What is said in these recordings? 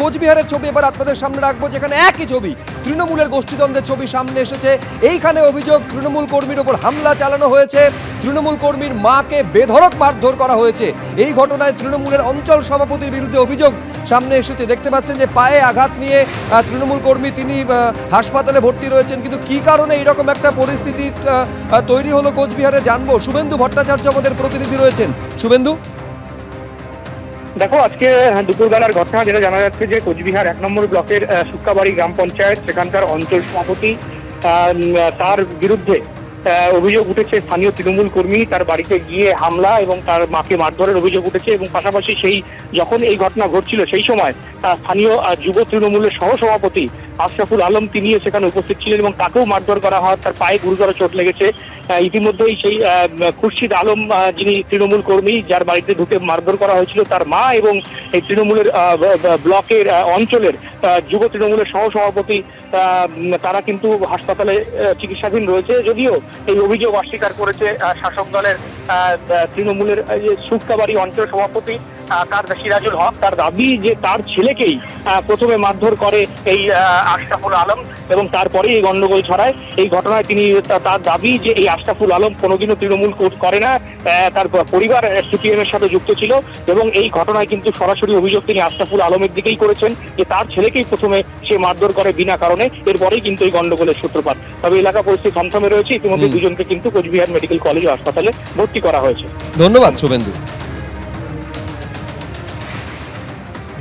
কোচবিহারের ছবি এবার আপনাদের সামনে রাখবো, যেখানে একই ছবি, তৃণমূলের গোষ্ঠীদ্বন্দ্বের ছবি সামনে এসেছে। এইখানে অভিযোগ, তৃণমূল কর্মীর ওপর হামলা চালানো হয়েছে, তৃণমূল কর্মীর মাকে বেধড়ক মারধর করা হয়েছে। এই ঘটনায় তৃণমূলের অঞ্চল সভাপতির বিরুদ্ধে অভিযোগ সামনে এসেছে। দেখতে পাচ্ছেন যে পায়ে আঘাত নিয়ে তৃণমূল কর্মী তিনি হাসপাতালে ভর্তি রয়েছেন। কিন্তু কি কারণে এইরকম একটা পরিস্থিতি তৈরি হলো কোচবিহারে জানবো। শুভেন্দু ভট্টাচার্য আমাদের প্রতিনিধি রয়েছেন। শুভেন্দু, দেখো, আজকে দুপুরবেলার ঘটনা যেটা জানা যাচ্ছে যে কোচবিহার 1 নম্বর ব্লকের শুক্কাবাড়ি গ্রাম পঞ্চায়েত, সেখানকার অঞ্চল সভাপতি, তার বিরুদ্ধে অভিযোগ উঠেছে স্থানীয় তৃণমূল কর্মী তার বাড়িতে গিয়ে হামলা এবং তার মাকে মারধরের অভিযোগ উঠেছে। এবং পাশাপাশি যখন এই ঘটনা ঘটছিল সেই সময় স্থানীয় যুব তৃণমূলের সহসভাপতি আশরাফুল আলম তিনি সেখানে উপস্থিত ছিলেন এবং তাকেও মারধর করা হয়, তার পায়ে গুরুতর চোট লেগেছে। ইতিমধ্যেই সেই খুরশিদ আলম, যিনি তৃণমূল কর্মী, যার বাড়িতে ঢুকে মারধর করা হয়েছিল, তার মা এবং এই তৃণমূলের ব্লকের অঞ্চলের যুব তৃণমূলের সহসভাপতি, তারা কিন্তু হাসপাতালে চিকিৎসাধীন রয়েছে। যদিও এই অভিযোগ অস্বীকার করেছে শাসক দলের তৃণমূলের শুক্কাবাড়ি অঞ্চল সভাপতি সিরাজুল হক। তার দাবি যে তার ছেলেকেই প্রথমে মারধর করে এই আশরাফুল আলম এবং তারপরে এই গন্ডগোল ছড়ায়। এই ঘটনায় তিনি তার দাবি যে এই আশরাফুল আলম কোনোদিনও তৃণমূল করে না, তার পরিবার সিপিএম এর সাথে যুক্ত ছিল এবং এই ঘটনায় কিন্তু সরাসরি অভিযোগ তিনি আশরাফুল আলমের দিকেই করেছেন যে তার ছেলেকেই প্রথমে সে মারধর করে বিনা কারণে। এরপরেই কিন্তু এই গন্ডগোলের সূত্রপাত। তবে এলাকা পরিস্থিতি থমথমে রয়েছে। ইতিমধ্যে দুজনকে কিন্তু কোচবিহার মেডিকেল কলেজ ও হাসপাতালে ভর্তি করা হয়েছে। ধন্যবাদ শুভেন্দু।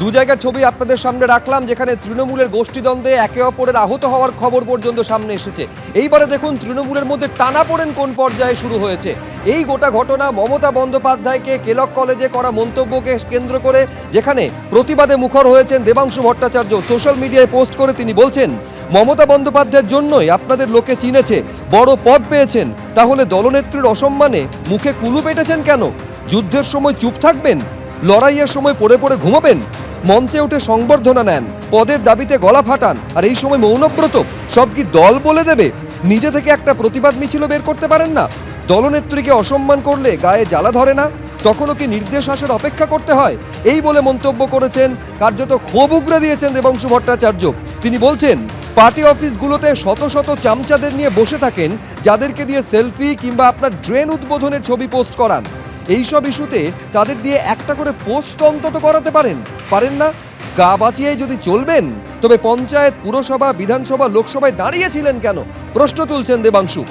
দু জায়গার ছবি আপনাদের সামনে রাখলাম, যেখানে তৃণমূলের গোষ্ঠীদ্বন্দ্বে একে অপরের আহত হওয়ার খবর পর্যন্ত সামনে এসেছে। এইবারে দেখুন তৃণমূলের মধ্যে টানাপোড়েন কোন পর্যায়ে শুরু হয়েছে। এই গোটা ঘটনা মমতা বন্দ্যোপাধ্যায়কে কেলক কলেজে করা মন্তব্যকে কেন্দ্র করে, যেখানে প্রতিবাদে মুখর হয়েছেন দেবাংশু ভট্টাচার্য। সোশ্যাল মিডিয়ায় পোস্ট করে তিনি বলছেন, মমতা বন্দ্যোপাধ্যায়ের জন্যই আপনাদের লোকে চিনেছে, বড় পদ পেয়েছেন, তাহলে দলনেত্রীর অসম্মানে মুখে কুলু পেটেছেন কেন? যুদ্ধের সময় চুপ থাকবেন? লড়াইয়ের সময় পড়ে পড়ে ঘুমাবেন? মঞ্চে উঠে সংবর্ধনা নেন, পদের দাবিতে গলা ফাটান, আর এই সময় মৌনব্রত? সব কি দল বলে দেবে? নিজে থেকে একটা প্রতিবাদ মিছিল বের করতে পারেন না? দলনেত্রীকে অসম্মান করলে গায়ে জ্বালা ধরে না? তখনও কি নির্দেশ আসার অপেক্ষা করতে হয়? এই বলে মন্তব্য করেছেন, কার্যত ক্ষোভ উগরে দিয়েছেন দেবাংশু ভট্টাচার্য। তিনি বলছেন, পার্টি অফিসগুলোতে শত শত চামচাদের নিয়ে বসে থাকেন, যাদেরকে দিয়ে সেলফি কিংবা আপনার ড্রেন উদ্বোধনের ছবি পোস্ট করান। এইসব ইস্যুতে তাদের দিয়ে একটা করে পোস্ট অন্তত করাতে পারেন না? গা বাঁচিয়ে যদি চলবেন, তবে পঞ্চায়েত, পুরসভা, বিধানসভা, লোকসভায় দাঁড়িয়েছিলেন কেন? প্রশ্ন তুলছেন দেবাংশু।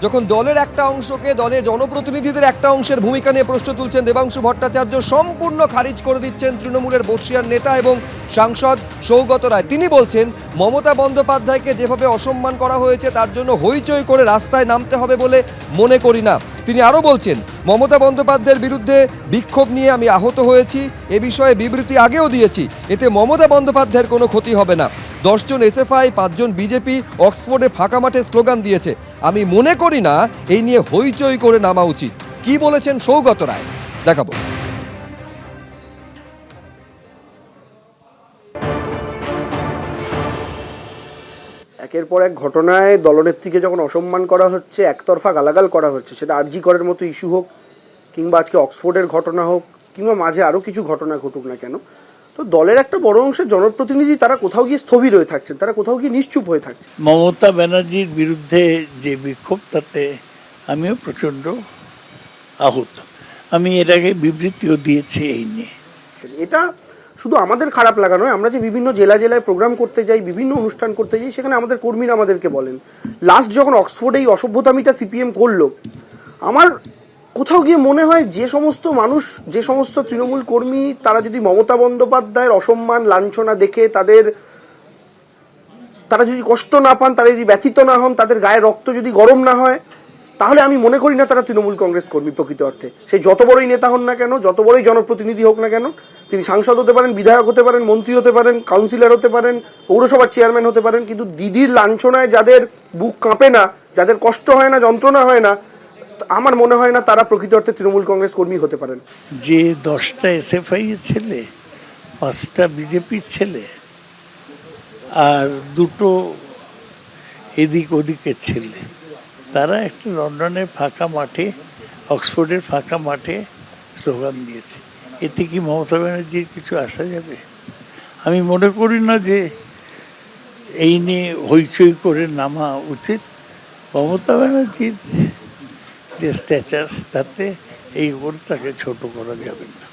যখন দলের একটা অংশকে, দলের জনপ্রতিনিধিদের একটা অংশের ভূমিকা নিয়ে প্রশ্ন তুলছেন দেবাংশু ভট্টাচার্য, সম্পূর্ণ খারিজ করে দিচ্ছেন তৃণমূলের বর্ষিয়ার নেতা এবং সাংসদ সৌগত রায়। তিনি বলছেন, মমতা বন্দ্যোপাধ্যায়কে যেভাবে অসম্মান করা হয়েছে তার জন্য হইচই করে রাস্তায় নামতে হবে বলে মনে করি না। তিনি আরও বলছেন, মমতা বন্দ্যোপাধ্যায়ের বিরুদ্ধে বিক্ষোভ নিয়ে আমি আহত হয়েছি, এ বিষয়ে বিবৃতি আগেও দিয়েছি, এতে মমতা বন্দ্যোপাধ্যায়ের কোনো ক্ষতি হবে না। 10 জন এসএফআই, 5 জন বিজেপি অক্সফোর্ডে ফাঁকা মাঠে স্লোগান দিয়েছে, আমি মনে করি না এই নিয়ে হইচই করে নামা উচিত। কি বলেছেন সৌগত রায়, দেখাবো। একের পর এক ঘটনায় দলনেত্রীকে যখন অসম্মান করা হচ্ছে, একতরফা গালাগাল করা হচ্ছে, সেটা আরজি করের মতো ইস্যু হোক, কিংবা আজকে অক্সফোর্ডের ঘটনা হোক, কিংবা মাঝে আরও কিছু ঘটনা ঘটুক না কেন, তো দলের একটা বড় অংশের জনপ্রতিনিধি তারা কোথাও গিয়ে স্থবির হয়ে থাকছেন, তারা কোথাও গিয়ে নিশ্চুপ হয়ে থাকছেন। মমতা ব্যানার্জির বিরুদ্ধে যে বিক্ষোভ, তাতে আমিও প্রচণ্ড আহত। আমি এর আগে বিবৃতিও দিয়েছি এই নিয়ে। এটা শুধু আমাদের খারাপ লাগা নয়, আমরা যে বিভিন্ন জেলায় প্রোগ্রাম করতে যাই, বিভিন্ন অনুষ্ঠান করতে যাই, সেখানে আমাদের কর্মীরা আমাদেরকে বলেন, লাস্ট যখন অক্সফোর্ডে এই অসভ্যতামিটা সিপিএম করলো, আমার কোথাও গিয়ে মনে হয় যে সমস্ত মানুষ, যে সমস্ত তৃণমূল কর্মী, তারা যদি মমতা বন্দ্যোপাধ্যায়ের অসম্মান, লাঞ্ছনা দেখে তারা যদি কষ্ট না পান, তারা যদি ব্যথিত না হন, তাদের গায়ে রক্ত যদি গরম না হয়, তাহলে আমি মনে করি না তারা তৃণমূল কংগ্রেস কর্মী প্রকৃত অর্থে। সে যত বড়ই নেতা হন না কেন, যত বড়ই জনপ্রতিনিধি হোক না কেন, তিনি সাংসদ হতে পারেন, বিধায়ক হতে পারেন, মন্ত্রী হতে পারেন, কাউন্সিলর হতে পারেন, পৌরসভার চেয়ারম্যান হতে পারেন, কিন্তু দিদির লাঞ্ছনায় যাদের বুক কাঁপে না, যাদের কষ্ট হয় না, যন্ত্রণা হয় না, আমার মনে হয় না তারা প্রকৃত অর্থে তৃণমূল কংগ্রেস কর্মী হতে পারেন। যে 10টা এসএফআই এর ছেলে, 5টা বিজেপির ছেলে আর 2টো এদিক ওদিকের ছেলে, তারা একটা লন্ডনের ফাঁকা মাঠে, অক্সফোর্ডের ফাঁকা মাঠে স্লোগান দিয়েছে। এতে কি মমতা ব্যানার্জির কিছু আসা যাবে? আমি মনে করি না যে এই নিয়ে হইচই করে নামা উচিত। মমতা ব্যানার্জির যে স্ট্যাটাস, তাতে এই করে তাকে ছোট করা যাবে না।